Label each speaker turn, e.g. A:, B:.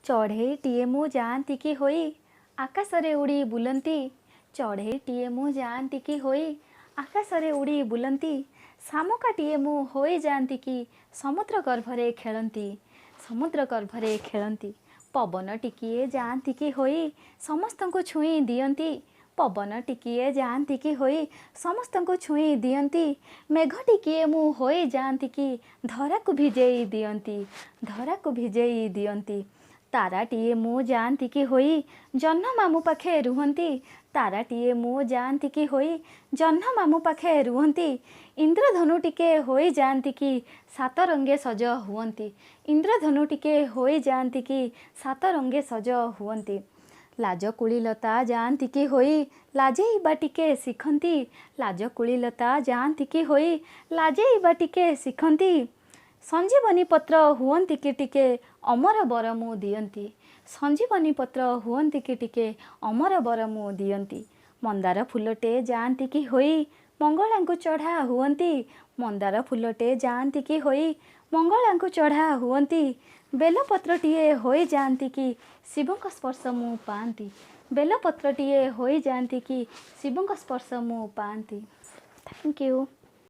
A: चढ़ेईटिए मु जाती कि होई आकाशरे उड़ी बुलंती। चढ़ेईटिए मु जाती कि होई आकाशरे उड़ी बुलंती। शामुकाटिए मु होई जाती कि समुद्र गर्भरे खेलंती। समुद्र गर्भरे खेलंती। पवन टिकिए जाती कि होई समस्तंको छुई दियंती। पवन टिकिए जाती कि होई समस्तंको छुई दियंती। मेघ टिकिए मु होई जाती कि धरा को भिजेई दियंती। धरा को भिजेई दियंती। ताराटिए मु जाती कि होई जह्न मामू पाखे रुहंती। ताराटिए मु जाती कि होई जह्न मामू पाखे रुहंती। इंद्रधनु टिके होई जाती कि सात रंगे सज हुअंती। इंद्रधनु टिके होई जाती कि सात रंगे सज हुअंती। लाजकुड़ीलता जाती कि होई लाजेइबा टिके शिखंती। लाजकुड़ीलता जाती कि होई लाजेइबा टिके शिखंती। संजीवनी पत्र हुअंती कि टिके अमर बर मु दियंती। संजीवनी पत्र हुअंती कि टिके अमर बर मु दियंती। मंदार फुलटे जाती कि होई मंगलांकु चढ़ा हुअंती। मंदार फुलटे जाती कि होई मंगलांकु चढ़ा हुअंती। बेलपत्रटिए होई जाती कि शिवंक स्पर्श मु पांती। बेलपत्रटिए होई जाती कि शिवंक स्पर्श मु पांती। Thank you.